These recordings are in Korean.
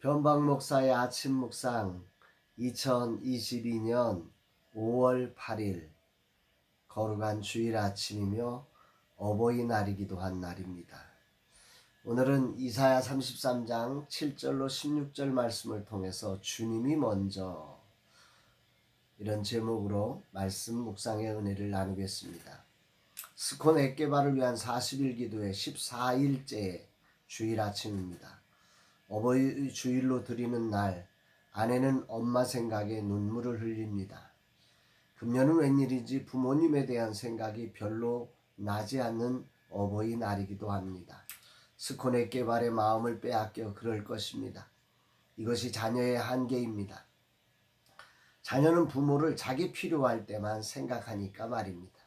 변방 목사의 아침 묵상 2022년 5월 8일 거룩한 주일 아침이며 어버이날이기도 한 날입니다. 오늘은 이사야 33장 7절로 16절 말씀을 통해서 주님이 먼저 이런 제목으로 말씀 묵상의 은혜를 나누겠습니다. 스콘 액개발을 위한 40일 기도의 14일째 주일 아침입니다. 어버이 주일로 드리는 날, 아내는 엄마 생각에 눈물을 흘립니다. 금년은 웬일인지 부모님에 대한 생각이 별로 나지 않는 어버이날이기도 합니다. 스콘 액개발의 마음을 빼앗겨 그럴 것입니다. 이것이 자녀의 한계입니다. 자녀는 부모를 자기 필요할 때만 생각하니까 말입니다.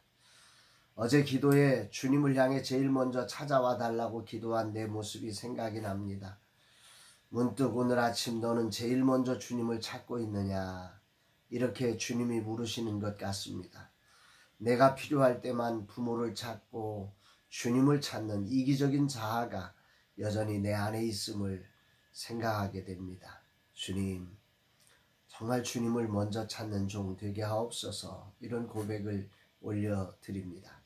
어제 기도에 주님을 향해 제일 먼저 찾아와 달라고 기도한 내 모습이 생각이 납니다. 문득 오늘 아침 너는 제일 먼저 주님을 찾고 있느냐, 이렇게 주님이 물으시는 것 같습니다. 내가 필요할 때만 부모를 찾고 주님을 찾는 이기적인 자아가 여전히 내 안에 있음을 생각하게 됩니다. 주님, 정말 주님을 먼저 찾는 종 되게 하옵소서. 이런 고백을 올려드립니다.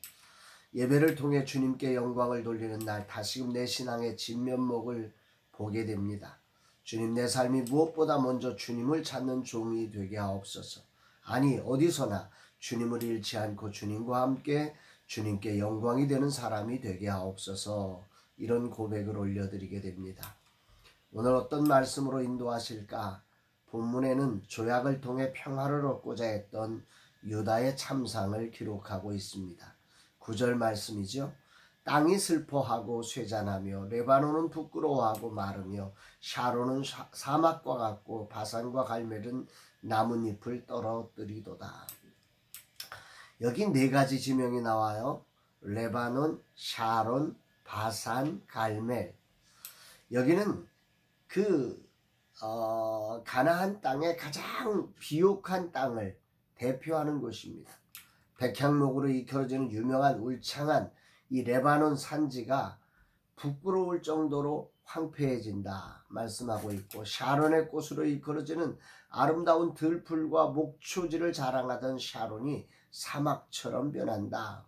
예배를 통해 주님께 영광을 돌리는 날, 다시금 내 신앙의 진면목을 보게 됩니다. 주님, 내 삶이 무엇보다 먼저 주님을 찾는 종이 되게 하옵소서. 아니, 어디서나 주님을 잃지 않고 주님과 함께 주님께 영광이 되는 사람이 되게 하옵소서. 이런 고백을 올려드리게 됩니다. 오늘 어떤 말씀으로 인도하실까? 본문에는 조약을 통해 평화를 얻고자 했던 유다의 참상을 기록하고 있습니다. 9절 말씀이죠. 땅이 슬퍼하고 쇠잔하며 레바논은 부끄러워하고 마르며 샤론은 사막과 같고 바산과 갈멜은 나뭇잎을 떨어뜨리도다. 여기 네 가지 지명이 나와요. 레바논, 샤론, 바산, 갈멜. 여기는 가나안 땅의 가장 비옥한 땅을 대표하는 곳입니다. 백향목으로 이끌어지는 유명한 울창한 이 레바논 산지가 부끄러울 정도로 황폐해진다 말씀하고 있고, 샤론의 꽃으로 이끌어지는 아름다운 들풀과 목초지를 자랑하던 샤론이 사막처럼 변한다.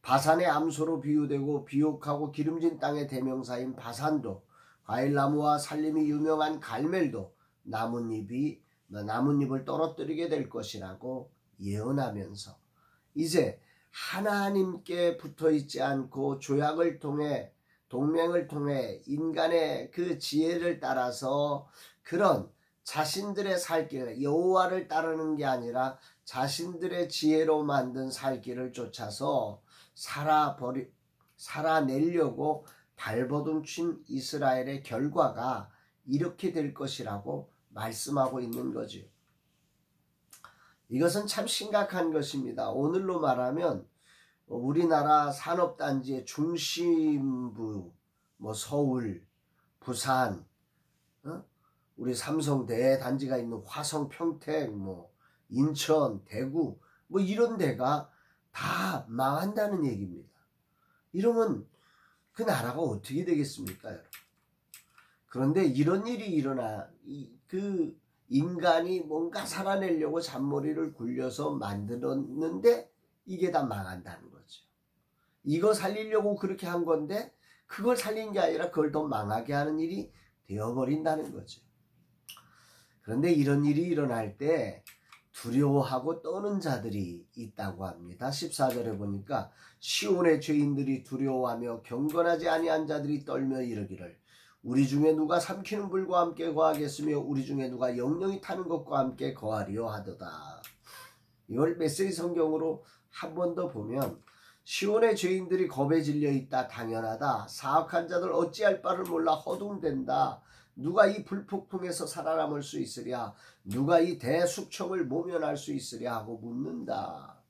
바산의 암소로 비유되고 비옥하고 기름진 땅의 대명사인 바산도, 과일나무와 살림이 유명한 갈멜도 나뭇잎을 떨어뜨리게 될 것이라고 예언하면서, 이제 하나님께 붙어있지 않고 조약을 통해 동맹을 통해 인간의 그 지혜를 따라서 그런 자신들의 살 길, 여호와를 따르는 게 아니라 자신들의 지혜로 만든 살 길을 쫓아서 살아내려고 발버둥친 이스라엘의 결과가 이렇게 될 것이라고 말씀하고 있는 거죠. 이것은 참 심각한 것입니다. 오늘로 말하면 우리나라 산업단지의 중심부, 서울, 부산, 우리 삼성 대단지가 있는 화성, 평택, 인천, 대구, 이런 데가 다 망한다는 얘기입니다. 이러면 그 나라가 어떻게 되겠습니까, 여러분? 그런데 이런 일이 일어나, 인간이 뭔가 살아내려고 잔머리를 굴려서 만들었는데 이게 다 망한다는 거죠. 이거 살리려고 그렇게 한 건데 그걸 살린 게 아니라 그걸 더 망하게 하는 일이 되어버린다는 거죠. 그런데 이런 일이 일어날 때 두려워하고 떠는 자들이 있다고 합니다. 14절에 보니까 시온의 죄인들이 두려워하며 경건하지 아니한 자들이 떨며 이르기를, 우리 중에 누가 삼키는 불과 함께 거하겠으며 우리 중에 누가 영영이 타는 것과 함께 거하리요 하도다. 이걸 메시지 성경으로 한 번 더 보면, 시온의 죄인들이 겁에 질려 있다, 당연하다. 사악한 자들 어찌할 바를 몰라 허둥댄다. 누가 이 불폭풍에서 살아남을 수 있으랴? 누가 이 대숙청을 모면할 수 있으랴? 하고 묻는다.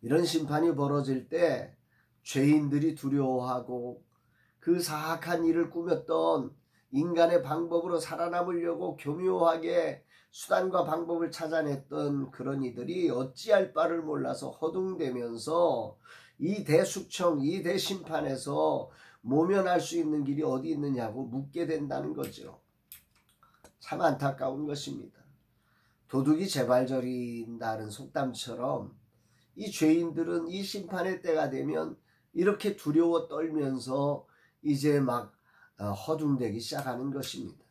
이런 심판이 벌어질 때 죄인들이 두려워하고 그 사악한 일을 꾸몄던 인간의 방법으로 살아남으려고 교묘하게 수단과 방법을 찾아냈던 그런 이들이 어찌할 바를 몰라서 허둥대면서 이 대숙청, 이 대심판에서 모면할 수 있는 길이 어디 있느냐고 묻게 된다는 거죠. 참 안타까운 것입니다. 도둑이 재발 저린다는 속담처럼 이 죄인들은 이 심판의 때가 되면 이렇게 두려워 떨면서 이제 막 허둥대기 시작하는 것입니다.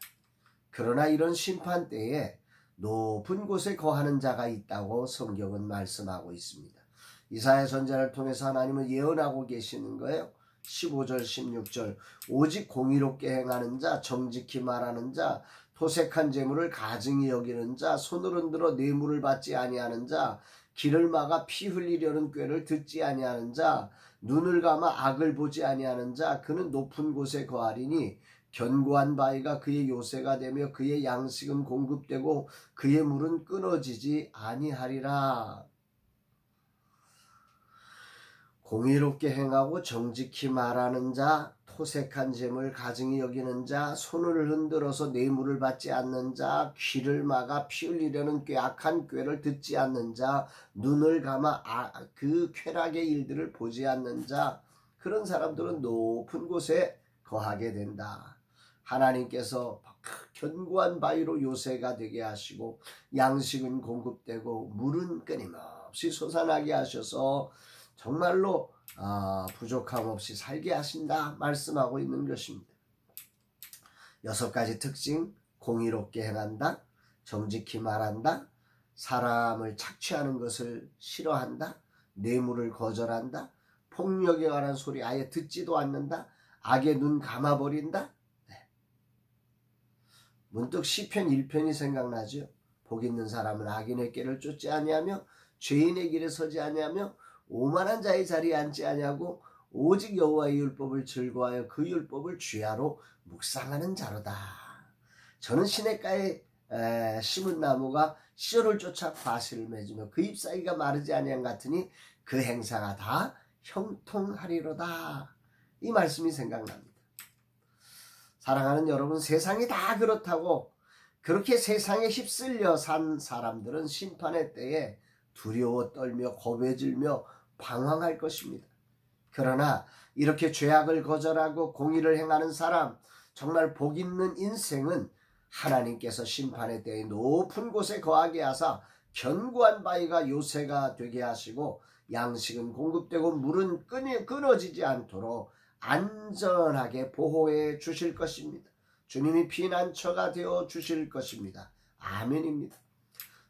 그러나 이런 심판 때에 높은 곳에 거하는 자가 있다고 성경은 말씀하고 있습니다. 이사야 선지자를 통해서 하나님은 예언하고 계시는 거예요. 15절 16절 오직 공의롭게 행하는 자, 정직히 말하는 자, 토색한 재물을 가증히 여기는 자, 손을 흔들어 뇌물을 받지 아니하는 자, 길을 막아 피 흘리려는 꾀를 듣지 아니하는 자, 눈을 감아 악을 보지 아니하는 자, 그는 높은 곳에 거하리니 견고한 바위가 그의 요새가 되며 그의 양식은 공급되고 그의 물은 끊어지지 아니하리라. 공의롭게 행하고 정직히 말하는 자, 토색한 재물 가증히 여기는 자, 손을 흔들어서 뇌물을 받지 않는 자, 귀를 막아 피 흘리려는 꾀악한 꾀를 듣지 않는 자, 눈을 감아 그 쾌락의 일들을 보지 않는 자, 그런 사람들은 높은 곳에 거하게 된다. 하나님께서 견고한 바위로 요새가 되게 하시고 양식은 공급되고 물은 끊임없이 솟아나게 하셔서 정말로 부족함 없이 살게 하신다 말씀하고 있는 것입니다. 6가지 특징: 공의롭게 행한다, 정직히 말한다, 사람을 착취하는 것을 싫어한다, 뇌물을 거절한다, 폭력에 관한 소리 아예 듣지도 않는다, 악의 눈 감아버린다. 문득 시편 1편이 생각나죠. 복 있는 사람은 악인의 길을 쫓지 아니하며 죄인의 길에 서지 아니하며 오만한 자의 자리에 앉지 아니하고 오직 여호와의 율법을 즐거워하여 그 율법을 주야로 묵상하는 자로다. 저는 시냇가에 심은 나무가 시절을 쫓아 과실을 맺으며 그 잎사귀가 마르지 아니한 같으니 그 행사가 다 형통하리로다. 이 말씀이 생각납니다. 사랑하는 여러분, 세상이 다 그렇다고 그렇게 세상에 휩쓸려 산 사람들은 심판의 때에 두려워 떨며 겁에 방황할 것입니다. 그러나 이렇게 죄악을 거절하고 공의를 행하는 사람, 정말 복 있는 인생은 하나님께서 심판의 때에 높은 곳에 거하게 하사 견고한 바위가 요새가 되게 하시고 양식은 공급되고 물은 끊어지지 않도록 안전하게 보호해 주실 것입니다. 주님이 피난처가 되어 주실 것입니다. 아멘입니다.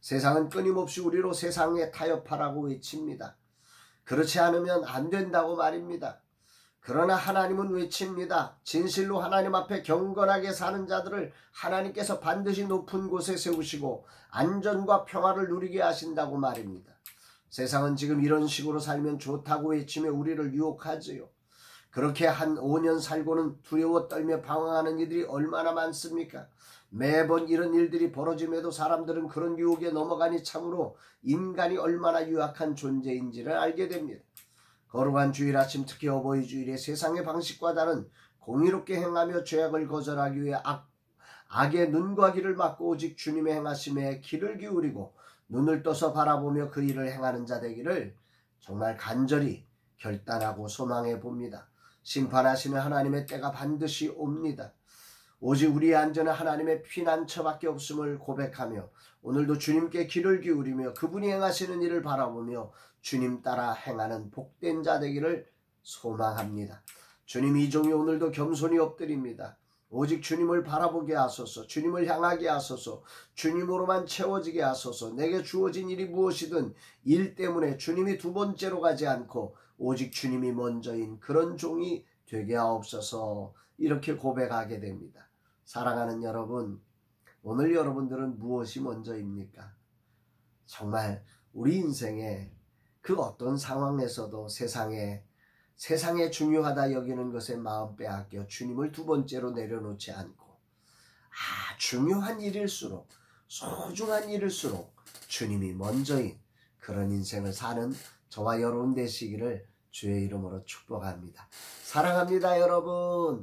세상은 끊임없이 우리로 세상에 타협하라고 외칩니다. 그렇지 않으면 안 된다고 말입니다. 그러나 하나님은 외칩니다. 진실로 하나님 앞에 경건하게 사는 자들을 하나님께서 반드시 높은 곳에 세우시고 안전과 평화를 누리게 하신다고 말입니다. 세상은 지금 이런 식으로 살면 좋다고 외치며 우리를 유혹하지요. 그렇게 한 5년 살고는 두려워 떨며 방황하는 이들이 얼마나 많습니까? 매번 이런 일들이 벌어짐에도 사람들은 그런 유혹에 넘어가니 참으로 인간이 얼마나 유약한 존재인지를 알게 됩니다. 거룩한 주일 아침, 특히 어버이 주일에 세상의 방식과 다른 공의롭게 행하며 죄악을 거절하기 위해 악의 눈과 귀를 막고 오직 주님의 행하심에 귀를 기울이고 눈을 떠서 바라보며 그 일을 행하는 자 되기를 정말 간절히 결단하고 소망해 봅니다. 심판하시는 하나님의 때가 반드시 옵니다. 오직 우리의 안전은 하나님의 피난처밖에 없음을 고백하며 오늘도 주님께 귀를 기울이며 그분이 행하시는 일을 바라보며 주님 따라 행하는 복된 자 되기를 소망합니다. 주님, 이 종이 오늘도 겸손히 엎드립니다. 오직 주님을 바라보게 하소서, 주님을 향하게 하소서, 주님으로만 채워지게 하소서. 내게 주어진 일이 무엇이든 일 때문에 주님이 두 번째로 가지 않고 오직 주님이 먼저인 그런 종이 되게 하옵소서. 이렇게 고백하게 됩니다. 사랑하는 여러분, 오늘 여러분들은 무엇이 먼저입니까? 정말 우리 인생에 그 어떤 상황에서도 세상에 중요하다 여기는 것에 마음 빼앗겨 주님을 두 번째로 내려놓지 않고 중요한 일일수록, 소중한 일일수록 주님이 먼저인 그런 인생을 사는 저와 여러분 되시기를 주의 이름으로 축복합니다. 사랑합니다, 여러분.